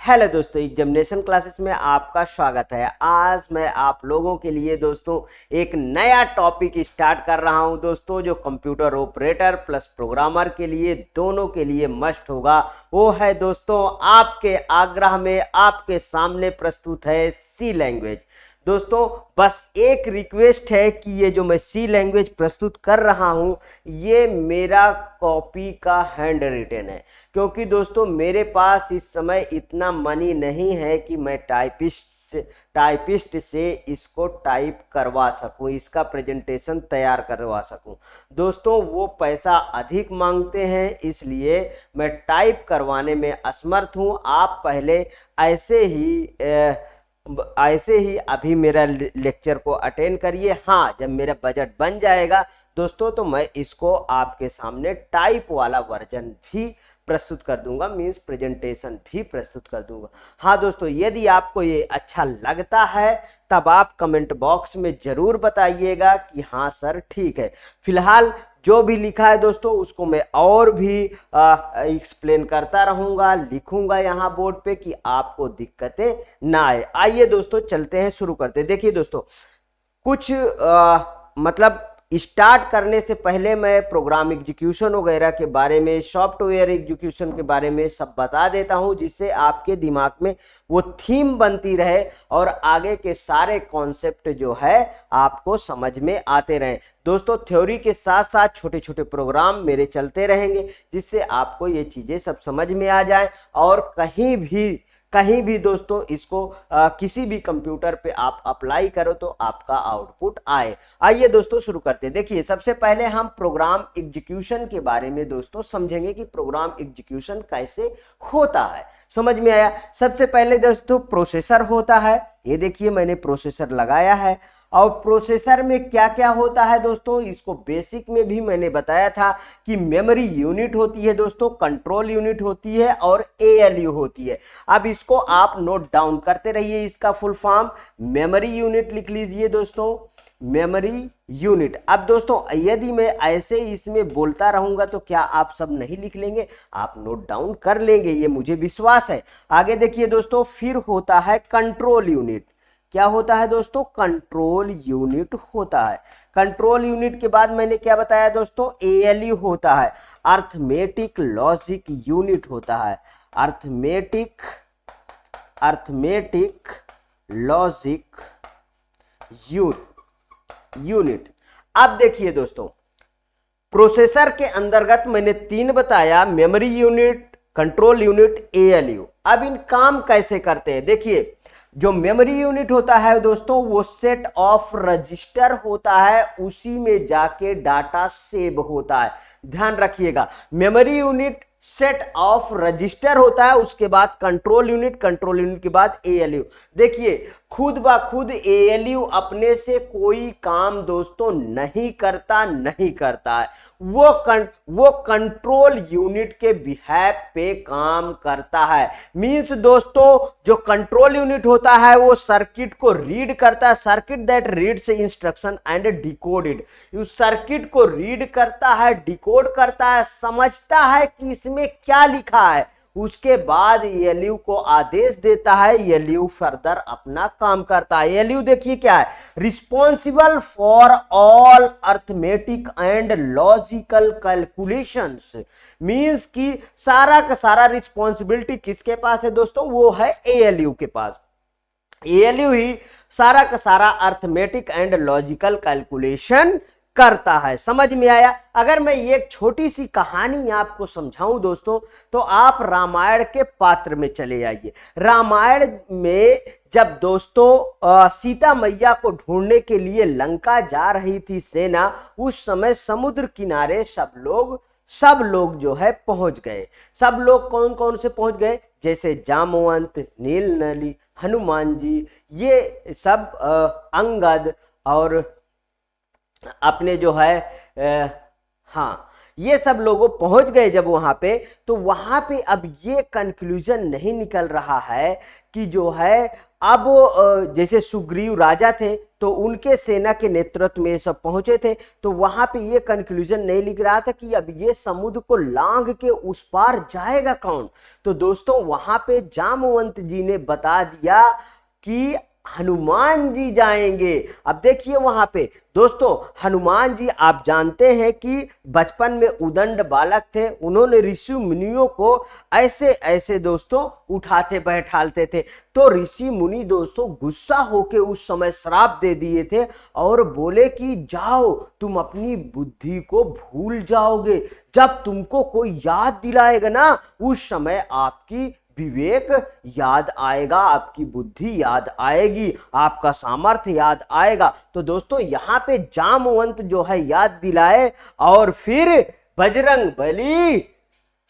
Hello दोस्तों, examination classes में आपका स्वागत है। आज मैं आप लोगों के लिए दोस्तों एक नया टॉपिक स्टार्ट कर रहा हूं दोस्तों, जो कंप्यूटर ऑपरेटर प्लस प्रोग्रामर के लिए दोनों के लिए मस्ट होगा। वो है दोस्तों आपके आग्रह में आपके सामने प्रस्तुत है सी लैंग्वेज। दोस्तों बस एक रिक्वेस्ट है कि ये जो मैं सी लैंग्वेज प्रस्तुत कर रहा हूं ये मेरा कॉपी का हैंड रिटन है, क्योंकि दोस्तों मेरे पास इस समय इतना मनी नहीं है कि मैं टाइपिस्ट से इसको टाइप करवा सकूं, इसका प्रेजेंटेशन तैयार करवा सकूं। दोस्तों वो पैसा अधिक मांगते हैं, इसलिए मैं टाइप करवाने में असमर्थ हूं। आप पहले ऐसे ही अभी मेरा लेक्चर को अटेंड करिए। हाँ, जब मेरा बजट बन जाएगा दोस्तों तो मैं इसको आपके सामने टाइप वाला वर्जन भी प्रस्तुत कर दूंगा, मींस प्रेजेंटेशन भी प्रस्तुत कर दूंगा। हाँ दोस्तों, यदि आपको ये अच्छा लगता है तब आप कमेंट बॉक्स में जरूर बताइएगा कि हाँ सर ठीक है। फिलहाल जो भी लिखा है दोस्तों उसको मैं और भी एक्सप्लेन करता रहूंगा, लिखूंगा यहाँ बोर्ड पे कि आपको दिक्कतें ना आए। आइए दोस्तों चलते हैं, शुरू करते हैं। देखिए दोस्तों, कुछ मतलब स्टार्ट करने से पहले मैं प्रोग्राम एग्जीक्यूशन वगैरह के बारे में, सॉफ्टवेयर एग्जीक्यूशन के बारे में सब बता देता हूं, जिससे आपके दिमाग में वो थीम बनती रहे और आगे के सारे कॉन्सेप्ट जो है आपको समझ में आते रहे। दोस्तों थ्योरी के साथ साथ छोटे छोटे प्रोग्राम मेरे चलते रहेंगे, जिससे आपको ये चीजें सब समझ में आ जाए और कहीं भी दोस्तों इसको किसी भी कंप्यूटर पे आप अप्लाई करो तो आपका आउटपुट आए। आइए दोस्तों शुरू करते हैं। देखिए सबसे पहले हम प्रोग्राम एग्जीक्यूशन के बारे में दोस्तों समझेंगे कि प्रोग्राम एग्जीक्यूशन कैसे होता है। समझ में आया? सबसे पहले दोस्तों प्रोसेसर होता है। ये देखिए मैंने प्रोसेसर लगाया है, और प्रोसेसर में क्या क्या होता है दोस्तों, इसको बेसिक में भी मैंने बताया था कि मेमोरी यूनिट होती है दोस्तों, कंट्रोल यूनिट होती है और एएलयू होती है। अब इसको आप नोट डाउन करते रहिए, इसका फुल फॉर्म मेमोरी यूनिट लिख लीजिए दोस्तों, मेमोरी यूनिट। अब दोस्तों यदि मैं ऐसे इसमें बोलता रहूंगा तो क्या आप सब नहीं लिख लेंगे? आप नोट डाउन कर लेंगे, ये मुझे विश्वास है। आगे देखिए दोस्तों, फिर होता है कंट्रोल यूनिट। क्या होता है दोस्तों? कंट्रोल यूनिट होता है। कंट्रोल यूनिट के बाद मैंने क्या बताया दोस्तों? एएलयू होता है, अर्थमेटिक लॉजिक यूनिट होता है। Arithmetic logic unit. अब देखिए दोस्तों, प्रोसेसर के अंतर्गत मैंने तीन बताया, memory unit, control unit, ALU. अब इन काम कैसे करते हैं? देखिए जो मेमोरी यूनिट होता है दोस्तों वो सेट ऑफ रजिस्टर होता है, उसी में जाके डाटा सेव होता है। ध्यान रखिएगा, memory unit set of register होता है, उसके बाद कंट्रोल यूनिट के बाद एएलयू। देखिए खुद ब खुद एएलयू अपने से कोई काम दोस्तों नहीं करता है, वो कंट्रोल यूनिट के बिहाफ पे काम करता है। मींस दोस्तों जो कंट्रोल यूनिट होता है वो सर्किट को रीड करता है, circuit that reads instruction and decoded. उस सर्किट को रीड करता है, डिकोड करता है, समझता है कि इसमें क्या लिखा है, उसके बाद एएलयू को आदेश देता है, एएलयू फर्दर अपना काम करता है। एएलयू देखिए क्या है, responsible for all arithmetic and logical calculations. Means कि सारा का सारा रिस्पॉन्सिबिलिटी किसके पास है दोस्तों? वो है एएलयू के पास। एएलयू ही सारा का सारा अर्थमेटिक एंड लॉजिकल कैलकुलेशन करता है। समझ में आया? अगर मैं एक छोटी सी कहानी आपको समझाऊं दोस्तों, तो आप रामायण के पात्र में चले आइए। रामायण में जब दोस्तों सीता मैया को ढूंढने के लिए लंका जा रही थी सेना, उस समय समुद्र किनारे सब लोग जो है पहुंच गए। सब लोग कौन कौन से पहुंच गए? जैसे जामवंत, नील नली, हनुमान जी, ये सब अंगद और अपने जो है हाँ ये सब लोगों पहुंच गए जब वहां पे, तो वहां पे अब ये कंक्लूजन नहीं निकल रहा है कि जो है अब जैसे सुग्रीव राजा थे तो उनके सेना के नेतृत्व में ये सब पहुंचे थे, तो वहां पे ये कंक्लूजन नहीं लिख रहा था कि अब ये समुद्र को लांघ के उस पार जाएगा कौन। तो दोस्तों वहां पे जामवंत जी ने बता दिया कि हनुमान जी जाएंगे। अब देखिए वहां पे दोस्तों हनुमान जी आप जानते हैं कि बचपन में उदंड बालक थे, उन्होंने ऋषि मुनियों को ऐसे ऐसे दोस्तों उठाते बैठालते थे, तो ऋषि मुनि दोस्तों गुस्सा होके उस समय श्राप दे दिए थे और बोले कि जाओ तुम अपनी बुद्धि को भूल जाओगे, जब तुमको कोई याद दिलाएगा ना उस समय आपकी विवेक याद आएगा, आपकी बुद्धि याद आएगी, आपका सामर्थ्य याद आएगा। तो दोस्तों यहां पे जामवंत जो है याद दिलाए और फिर बजरंग बली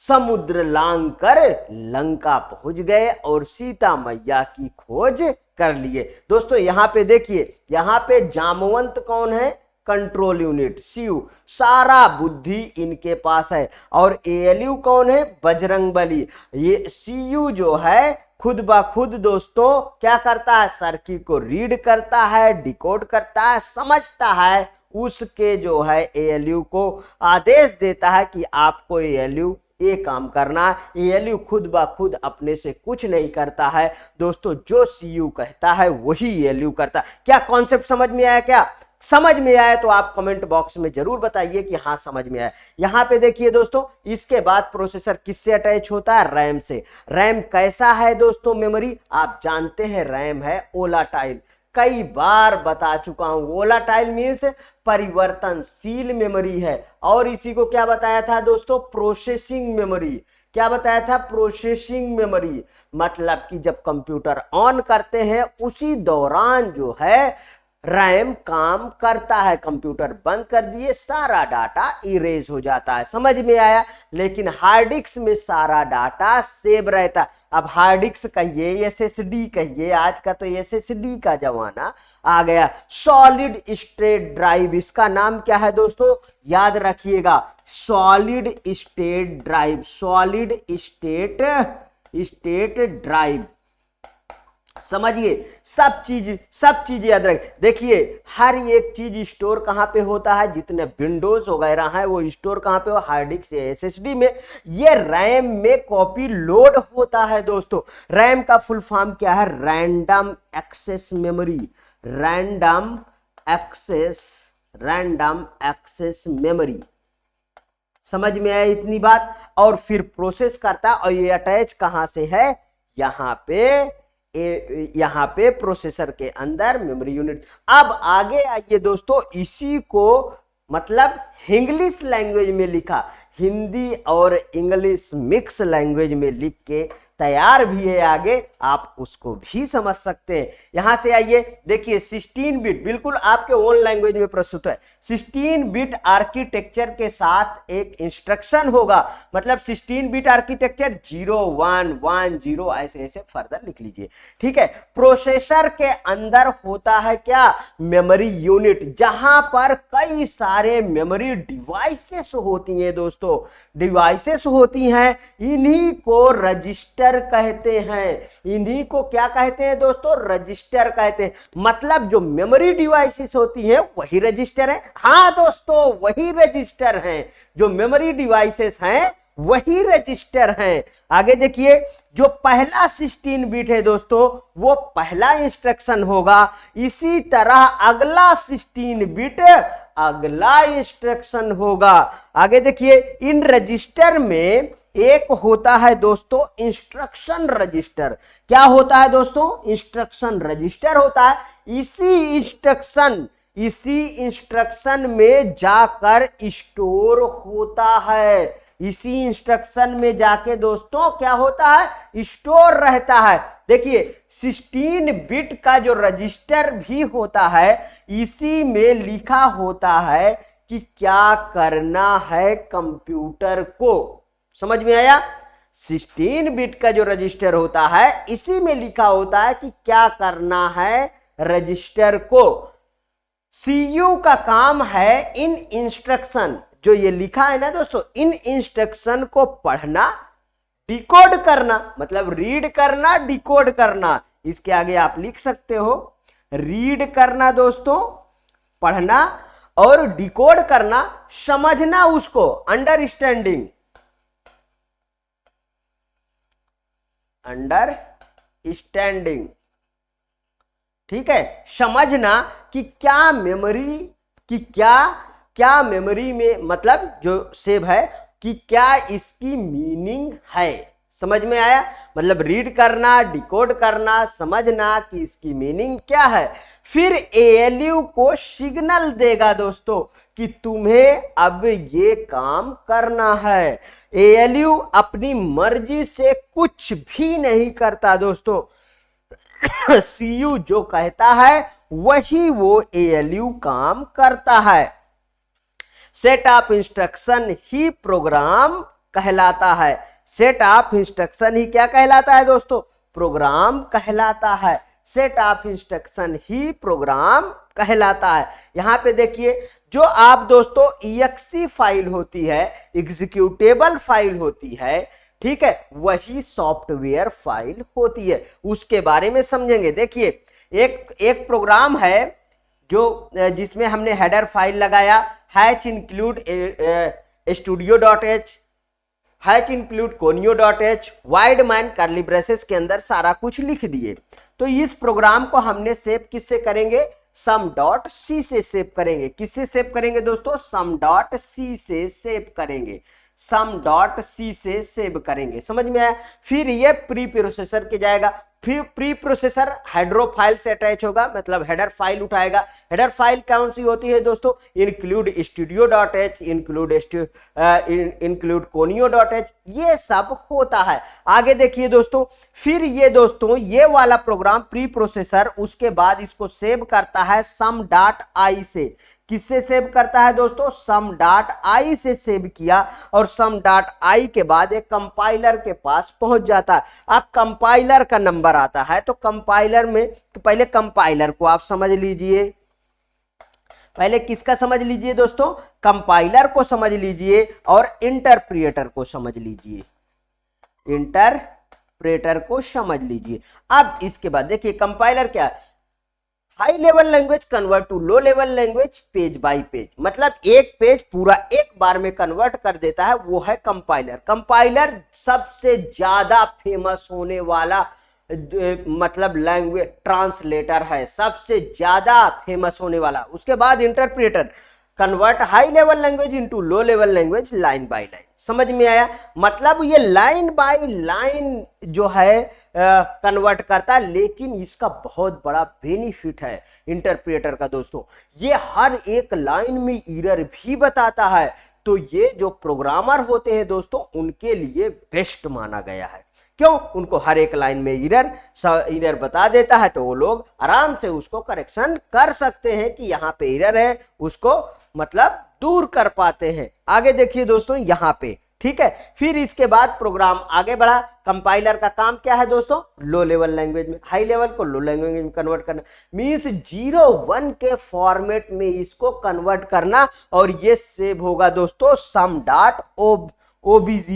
समुद्र लांघ कर लंका पहुंच गए और सीता मैया की खोज कर लिए। दोस्तों यहां पे देखिए, यहां पे जामवंत कौन है, कंट्रोल यूनिट सीयू, सारा बुद्धि इनके पास है, और एएलयू कौन है, बजरंगबली। ये सीयू जो है खुद ब खुद दोस्तों क्या करता है, सर्किल को रीड करता है, डिकोड करता है, समझता है, उसके जो है एएलयू को आदेश देता है कि आपको एएलयू ये काम करना है। एएलयू खुद ब खुद अपने से कुछ नहीं करता है दोस्तों, जो सीयू कहता है वही एएलयू करता है। क्या कॉन्सेप्ट समझ में आया? क्या समझ में आया तो आप कमेंट बॉक्स में जरूर बताइए कि हाँ समझ में आया। यहां पे देखिए दोस्तों, इसके बाद प्रोसेसर किससे अटैच होता है, रैम से। रैम कैसा है दोस्तों, मेमोरी आप जानते हैं रैम है वोलाटाइल, कई बार बता चुका हूं। वोलाटाइल मीन्स परिवर्तनशील मेमोरी है, और इसी को क्या बताया था दोस्तों, प्रोसेसिंग मेमोरी। क्या बताया था, प्रोसेसिंग मेमोरी। मतलब कि जब कंप्यूटर ऑन करते हैं उसी दौरान जो है रैम काम करता है, कंप्यूटर बंद कर दिए सारा डाटा इरेज हो जाता है। समझ में आया? लेकिन हार्ड डिस्क में सारा डाटा सेव रहता है। अब हार्ड डिस्क कहिए, एसएसडी कहिए, आज का तो एसएसडी का जमाना आ गया। सॉलिड स्टेट ड्राइव, इसका नाम क्या है दोस्तों, याद रखिएगा, solid state drive, solid state drive. समझिए, सब चीज याद रख। देखिए हर एक चीज स्टोर कहां पे होता है, जितने विंडोज वगैरह हैं वो स्टोर कहां पे हो, हार्ड डिस्क या एसएसडी में। ये रैम में कॉपी लोड होता है दोस्तों। रैम का फुल फॉर्म क्या है, random access memory, random access memory. समझ में आया इतनी बात? और फिर प्रोसेस करता, और ये अटैच कहां से है, यहां पे प्रोसेसर के अंदर मेमोरी यूनिट। अब आगे आइए दोस्तों, इसी को मतलब इंग्लिश लैंग्वेज में लिखा, हिंदी और इंग्लिश मिक्स लैंग्वेज में लिख के तैयार भी है, आगे आप उसको भी समझ सकते हैं। यहां से आइए देखिए, 16 बिट बिल्कुल आपके ओन लैंग्वेज में प्रस्तुत है। 16 बिट आर्किटेक्चर के साथ एक इंस्ट्रक्शन होगा, मतलब 16 बिट आर्किटेक्चर 0 1 1 0 ऐसे ऐसे फर्दर लिख लीजिए, ठीक है। प्रोसेसर के अंदर होता है क्या, मेमोरी यूनिट, जहां पर कई सारे मेमोरी डिवाइसेस होती हैं दोस्तों, डिवाइसेस होती हैं। इन्हीं को रजिस्टर कहते हैं, इन्हीं को क्या कहते हैं दोस्तों, रजिस्टर कहते हैं। मतलब जो मेमोरी डिवाइसेस होती हैं वही रजिस्टर है। हाँ दोस्तों, वही रजिस्टर हैं, जो मेमोरी डिवाइसेस हैं वही रजिस्टर हैं। आगे देखिए, जो पहला 16 बिट है दोस्तों वो पहला इंस्ट्रक्शन होगा, इसी तरह अगला 16 बिट अगला इंस्ट्रक्शन होगा। आगे देखिए, इन रजिस्टर में एक होता है दोस्तों इंस्ट्रक्शन रजिस्टर। क्या होता है दोस्तों, इंस्ट्रक्शन रजिस्टर होता है। इसी इंस्ट्रक्शन में जाकर स्टोर होता है, इसी इंस्ट्रक्शन में जाके दोस्तों क्या होता है, स्टोर रहता है। देखिए 16 बिट का जो रजिस्टर भी होता है, इसी में लिखा होता है कि क्या करना है कंप्यूटर को। समझ में आया? 16 बिट का जो रजिस्टर होता है, इसी में लिखा होता है कि क्या करना है रजिस्टर को। सीयू का काम है इन इंस्ट्रक्शन, जो ये लिखा है ना दोस्तों, इन इंस्ट्रक्शन को पढ़ना, डिकोड करना, मतलब रीड करना, डिकोड करना, इसके आगे आप लिख सकते हो रीड करना दोस्तों, पढ़ना, और डिकोड करना, समझना उसको, अंडरस्टैंडिंग, अंडरस्टैंडिंग, ठीक है, समझना कि क्या मेमोरी, कि क्या मेमोरी में मतलब जो सेव है कि क्या इसकी मीनिंग है। समझ में आया? मतलब रीड करना, डिकोड करना, समझना कि इसकी मीनिंग क्या है। फिर एएलयू को सिग्नल देगा दोस्तों कि तुम्हें अब ये काम करना है। एएलयू अपनी मर्जी से कुछ भी नहीं करता दोस्तों। सीयू जो कहता है वही वो एएलयू काम करता है। सेट ऑफ इंस्ट्रक्शन ही प्रोग्राम कहलाता है। सेट ऑफ इंस्ट्रक्शन ही क्या कहलाता है दोस्तों? प्रोग्राम कहलाता है। सेट ऑफ इंस्ट्रक्शन ही प्रोग्राम कहलाता है। यहां पे देखिए, जो आप दोस्तों EXE फाइल होती है, एग्जीक्यूटेबल फाइल होती है, ठीक है, वही सॉफ्टवेयर फाइल होती है। उसके बारे में समझेंगे। देखिए, एक प्रोग्राम है जो जिसमें हमने हेडर फाइल लगाया, hatch include studio.h, hatch include conio.h, wide man curly braces के अंदर सारा कुछ लिख दिए। तो इस प्रोग्राम को हमने सेव किससे करेंगे? sum.c से सेव करेंगे। किससे सेव करेंगे दोस्तों? sum.c से सेव करेंगे। sum.c से सेव करेंगे। समझ में आया? फिर ये प्री प्रोसेसर के जाएगा। फिर प्री प्रोसेसर हेडरो फाइल से अटैच होगा, मतलब हेडर फाइल उठाएगा। हेडर फाइल कौन सी होती है दोस्तों? इंक्लूड studio.h, इंक्लूड conio.h, ये सब होता है। आगे देखिए दोस्तों, फिर ये दोस्तों ये वाला प्रोग्राम प्री प्रोसेसर उसके बाद इसको सेव करता है sum.i से। किससे सेव करता है दोस्तों? sum.i से सेव किया, और sum.i के बाद एक कंपाइलर के पास पहुंच जाता है। अब कंपाइलर का नंबर आता है, तो कंपाइलर में तो पहले कंपाइलर को आप समझ लीजिए। पहले किसका समझ लीजिए दोस्तों? कंपाइलर को समझ लीजिए और इंटरप्रिएटर को समझ लीजिए। इंटरप्रेटर को समझ लीजिए। अब इसके बाद देखिए कंपाइलर क्या है? High level language convert to low level language page by page, मतलब एक पेज पूरा एक बार में कन्वर्ट कर देता है, वो है कंपाइलर। कंपाइलर सबसे ज्यादा फेमस होने वाला मतलब लैंग्वेज ट्रांसलेटर है, सबसे ज्यादा फेमस होने वाला। उसके बाद interpreter, convert high level language into low level language line by line. समझ में आया? मतलब ये लाइन बाय लाइन जो है कन्वर्ट करता है, लेकिन इसका बहुत बड़ा बेनिफिट है इंटरप्रेटर का दोस्तों, ये हर एक लाइन में एरर भी बताता है। तो ये जो प्रोग्रामर होते हैं दोस्तों, उनके लिए बेस्ट माना गया है। क्यों? उनको हर एक लाइन में एरर बता देता है, तो वो लोग आराम से उसको करेक्शन कर सकते हैं कि यहाँ पे एरर है, उसको मतलब दूर कर पाते हैं। आगे देखिए दोस्तों यहाँ पे, ठीक है। फिर इसके बाद प्रोग्राम आगे बढ़ा। कंपाइलर का काम क्या है दोस्तों? लो लेवल लैंग्वेज में, हाई लेवल को लो लैंग्वेज में कन्वर्ट करना, मींस 0-1 के फॉर्मेट में इसको कन्वर्ट करना, और ये सेव होगा दोस्तों sum.obj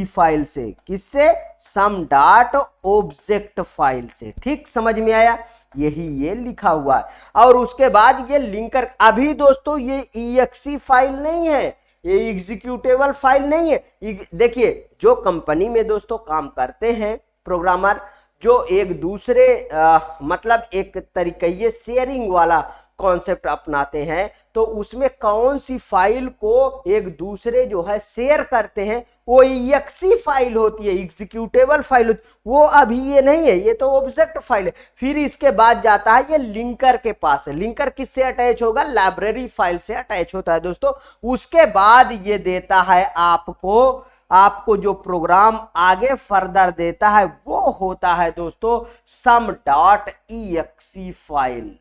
फाइल से। किससे? sum.object फाइल से। ठीक समझ में आया? यही ये लिखा हुआ है। और उसके बाद ये लिंकर, अभी दोस्तों ये EXE फाइल नहीं है, ये एग्जीक्यूटेबल फाइल नहीं है। देखिए, जो कंपनी में दोस्तों काम करते हैं प्रोग्रामर, जो एक दूसरे मतलब एक तरीके शेयरिंग वाला कॉन्सेप्ट अपनाते हैं, तो उसमें कौन सी फाइल को एक दूसरे जो है शेयर करते हैं, वो EXE फाइल होती है, एग्जीक्यूटेबल फाइल होती है। वो अभी ये नहीं है, ये तो ऑब्जेक्ट फाइल है। फिर इसके बाद जाता है ये लिंकर के पास है। लिंकर किससे अटैच होगा? लाइब्रेरी फाइल से अटैच होता है दोस्तों। उसके बाद ये देता है आपको जो प्रोग्राम आगे फर्दर देता है, वो होता है दोस्तों sum.exe फाइल।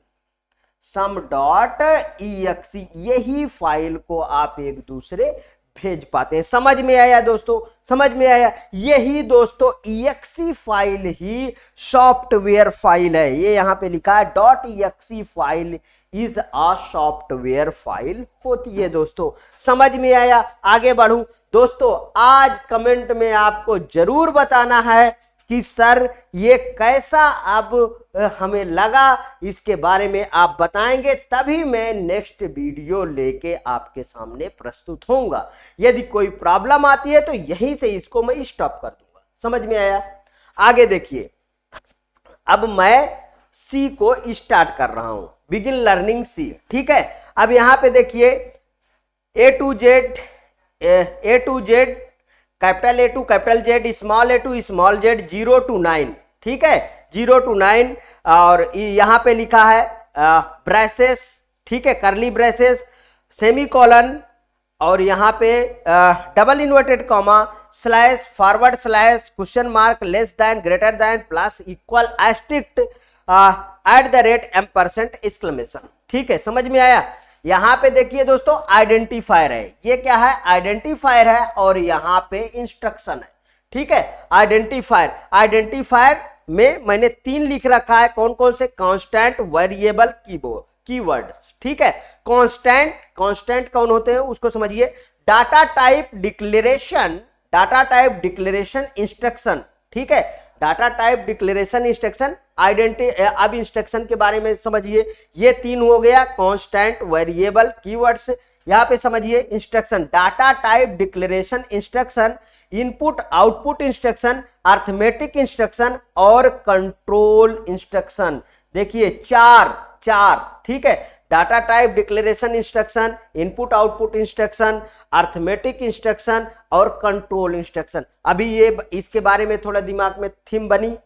sum.exe, यही फाइल को आप एक दूसरे भेज पाते हैं। समझ में आया दोस्तों, समझ में आया। यही दोस्तों exe फाइल ही सॉफ्टवेयर फाइल है। ये यहां पे लिखा है .exe file is a software file होती है दोस्तों। समझ में आया। आगे बढ़ूं दोस्तों, आज कमेंट में आपको जरूर बताना है कि सर ये कैसा अब हमें लगा, इसके बारे में आप बताएंगे, तभी मैं नेक्स्ट वीडियो लेके आपके सामने प्रस्तुत होऊंगा। यदि कोई प्रॉब्लम आती है तो यहीं से इसको मैं स्टॉप कर दूंगा। समझ में आया। आगे देखिए, अब मैं सी को स्टार्ट कर रहा हूं, बिगिन लर्निंग सी। ठीक है, अब यहां पे देखिए A to Z, capital A to capital Z, small A to small Z, 0 to 9। ठीक है, 0 to 9। और यहां पे लिखा है ब्रेसेस, ठीक है, करली ब्रेसेस, सेमीकोलन, और यहां पे double inverted comma, slash, forward slash, question mark, less than, greater than, plus, equal, asterisk, @% exclamation. ठीक है, समझ में आया। यहां पे देखिए दोस्तों आइडेंटिफायर है। ये क्या है? आइडेंटिफायर है, और यहां पे इंस्ट्रक्शन है। ठीक है, आइडेंटिफायर में मैंने 3 लिख रखा है। कौन कौन से? Constant, variable, keywords. ठीक है, कांस्टेंट कौन होते हैं उसको समझिए। Data type declaration, instruction. ठीक है, डाटा टाइप डिक्लेरेशन इंस्ट्रक्शन, अब इंस्ट्रक्शन के बारे में समझिए। ये 3 हो गया, कांस्टेंट, वेरिएबल, कीवर्ड्स। यहां पे समझिए instruction, data type declaration instruction, input output instruction, arithmetic instruction और कंट्रोल इंस्ट्रक्शन। देखिए चार। ठीक है, data type declaration instruction, input output instruction, arithmetic instruction और कंट्रोल इंस्ट्रक्शन। अभी ये इसके बारे में थोड़ा दिमाग में थीम बनी।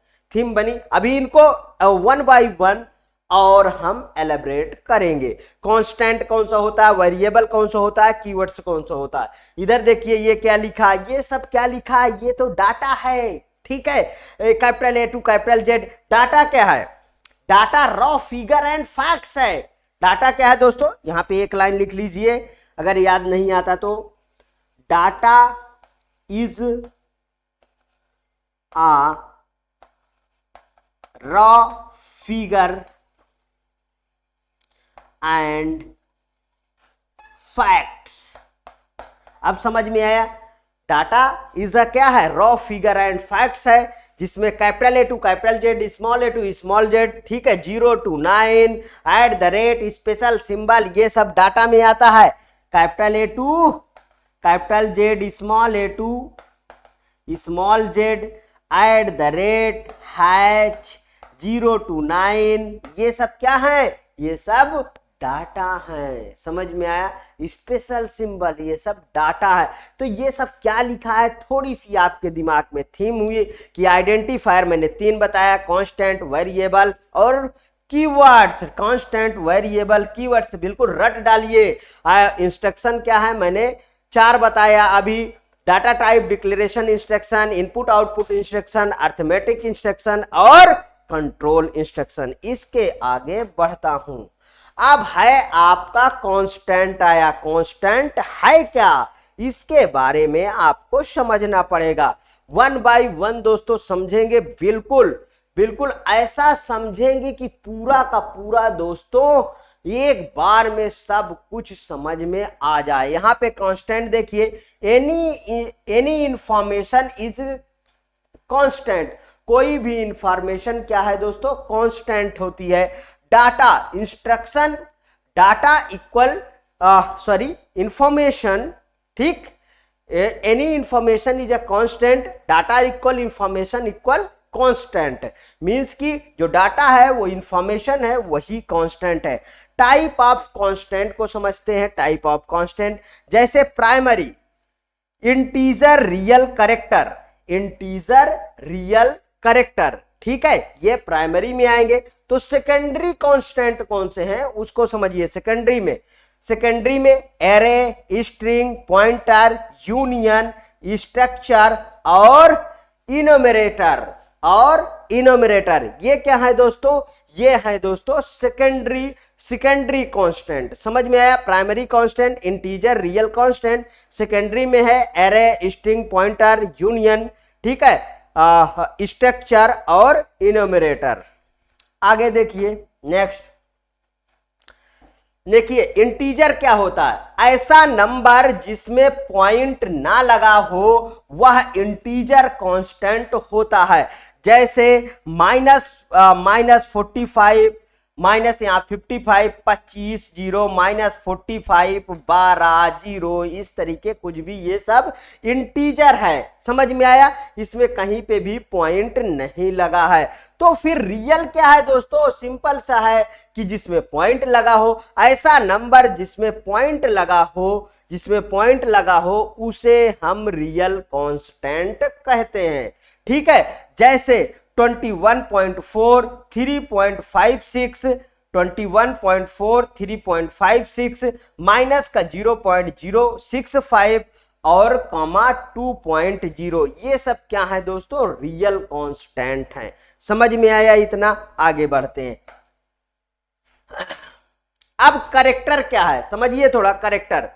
अभी इनको 1 by 1 और हम एलेबरेट करेंगे। कांस्टेंट कौन सा होता है, वेरिएबल कौन सा होता है, कीवर्ड्स कौन सा होता है। इधर देखिए ये क्या लिखा है, ये सब क्या लिखा है, ये तो डाटा है। ठीक है, capital A to capital Z. Data क्या है? Data raw figure and facts है। डाटा क्या है दोस्तों? यहां पे एक लाइन लिख लीजिए अगर याद नहीं आता तो। Data is a raw figure and facts. अब समझ में आया। डाटा इज क्या है? रॉ फिगर एंड फैक्ट्स है, जिसमें capital A to capital Z, small A to small Z, ठीक है, 0 to 9, @ स्पेशल सिंबल, ये सब डाटा में आता है। Capital A to capital Z, small A to small Z, @ 0 to 9, ये सब क्या है? ये सब डाटा है। समझ में आया। स्पेशल सिंबल, ये सब डाटा है। तो ये सब क्या लिखा है, थोड़ी सी आपके दिमाग में थीम हुई कि आइडेंटिफायर मैंने 3 बताया, कांस्टेंट, वेरिएबल और कीवर्ड्स। कांस्टेंट, वेरिएबल, कीवर्ड्स बिल्कुल रट डालिए। इंस्ट्रक्शन क्या है मैंने 4 बताया अभी। Data type declaration instruction, input output instruction, arithmetic instruction और कंट्रोल इंस्ट्रक्शन। इसके आगे बढ़ता हूं। अब है आपका कांस्टेंट आया। कांस्टेंट है क्या, इसके बारे में आपको समझना पड़ेगा। 1 by 1 दोस्तों समझेंगे, बिल्कुल ऐसा समझेंगे कि पूरा का पूरा दोस्तों एक बार में सब कुछ समझ में आ जाए। यहां पे कांस्टेंट देखिए, एनी इंफॉर्मेशन इज कांस्टेंट। कोई भी इंफॉर्मेशन क्या है दोस्तों? कांस्टेंट होती है। Data, instruction, data equal information, ठीक, any information is a constant, data equal information equal constant. Means कि जो डाटा है वो इंफॉर्मेशन है, वही कांस्टेंट है। टाइप ऑफ कांस्टेंट को समझते हैं। टाइप ऑफ कांस्टेंट जैसे प्राइमरी, इंटीजर रियल कैरेक्टर, ठीक है, ये प्राइमरी में आएंगे। तो सेकेंडरी कांस्टेंट कौन से हैं उसको समझिए। सेकेंडरी में array, string, pointer, union, structure और इनोमिनेटर। ये क्या है दोस्तों? ये है दोस्तों सेकेंडरी सेकेंडरी कांस्टेंट, समझ में आया? Primary constant integer real constant, secondary में है एरे, स्ट्रिंग, पॉइंटर, यूनियन, ठीक है, स्ट्रक्चर और इनोमिनेटर। आगे देखिए नेक्स्ट, देखिए इंटीजर क्या होता है? ऐसा नंबर जिसमें पॉइंट ना लगा हो वह इंटीजर कांस्टेंट होता है। जैसे -45, माइनस यहाँ 55, 25, 0, -45, 12, 0, इस तरीके कुछ भी, ये सब इंटीजर है। समझ में आया? इसमें कहीं पे भी पॉइंट नहीं लगा है। तो फिर रियल क्या है दोस्तों? सिंपल सा है कि जिसमें पॉइंट लगा हो, ऐसा नंबर जिसमें पॉइंट लगा हो, जिसमें पॉइंट लगा हो उसे हम रियल कांस्टेंट कहते हैं। ठीक है, जैसे 21.4, 3.56, 21.4, 3.56, माइनस का 0.065 और कॉमा 2.0, ये सब क्या है दोस्तों? रियल कांस्टेंट है। समझ में आया इतना? आगे बढ़ते हैं। अब करेक्टर क्या है समझिए थोड़ा। करेक्टर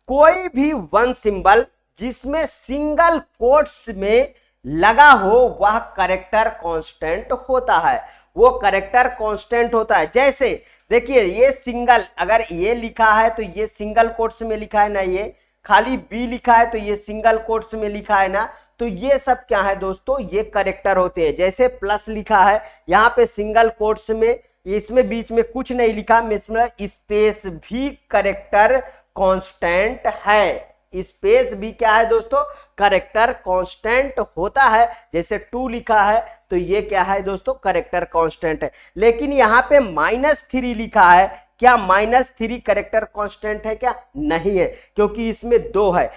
कोई भी वन सिंबल जिसमें सिंगल कोट्स में लगा हो वह करेक्टर कांस्टेंट होता है, वो करेक्टर कांस्टेंट होता है। जैसे देखिए ये सिंगल, अगर ये लिखा है तो ये सिंगल कोट्स में लिखा है ना, ये खाली बी लिखा है तो ये सिंगल कोट्स में लिखा है ना, तो ये सब क्या है दोस्तों? ये करेक्टर होते हैं। जैसे प्लस लिखा है यहाँ पे सिंगल कोट्स में, इसमें बीच में कुछ नहीं लिखा, इसमें स्पेस भी करेक्टर कांस्टेंट है। स्पेस भी क्या है दोस्तों? करेक्टर कांस्टेंट होता है। जैसे 2 लिखा है तो ये क्या है दोस्तों? करेक्टर कांस्टेंट है। लेकिन यहाँ पे -3 लिखा है, क्या -3 करेक्टर कांस्टेंट है क्या? नहीं है, क्योंकि इसमें 2 है।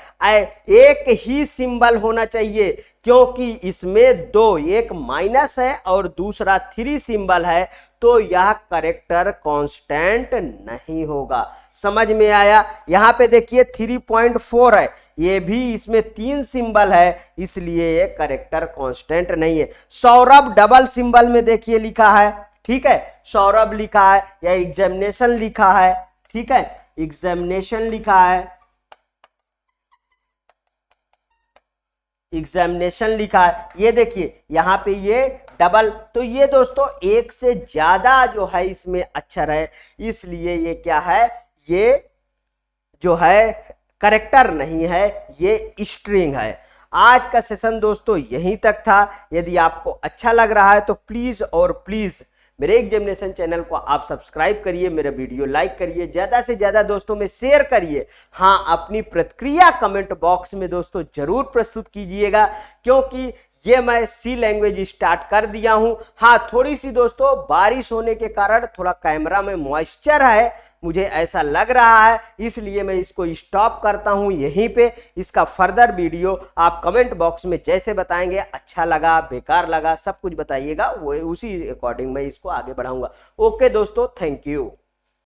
एक ही सिंबल होना चाहिए, क्योंकि इसमें 2, एक माइनस है और दूसरा 3 सिंबल है, तो यह करेक्टर कांस्टेंट नहीं होगा। समझ में आया? यहाँ पे देखिए 3.4 है, ये भी इसमें 3 सिंबल है, इसलिए ये करेक्टर कांस्टेंट नहीं है। सौरभ डबल सिंबल में देखिए लिखा है, ठीक है, सौरभ लिखा है या एग्जामिनेशन लिखा है, ठीक है, एग्जामिनेशन लिखा है, एग्जामिनेशन लिखा है, ये देखिए यहाँ पे ये डबल, तो ये दोस्तों एक से ज्यादा जो है इसमें अक्षर है, इसलिए ये क्या है? ये जो है करेक्टर नहीं है, ये स्ट्रिंग है। आज का सेशन दोस्तों यहीं तक था। यदि आपको अच्छा लग रहा है तो प्लीज और प्लीज मेरे एग्जामिनेशन चैनल को आप सब्सक्राइब करिए, मेरा वीडियो लाइक करिए, ज्यादा से ज्यादा दोस्तों में शेयर करिए। हाँ, अपनी प्रतिक्रिया कमेंट बॉक्स में दोस्तों जरूर प्रस्तुत कीजिएगा, क्योंकि ये मैं सी लैंग्वेज स्टार्ट कर दिया हूं। हाँ, थोड़ी सी दोस्तों बारिश होने के कारण थोड़ा कैमरा में मॉइस्चर है, मुझे ऐसा लग रहा है, इसलिए मैं इसको स्टॉप करता हूं यहीं पे। इसका फर्दर वीडियो आप कमेंट बॉक्स में जैसे बताएंगे, अच्छा लगा, बेकार लगा, सब कुछ बताइएगा, वो उसी अकॉर्डिंग मैं इसको आगे बढ़ाऊंगा। ओके दोस्तों, थैंक यू।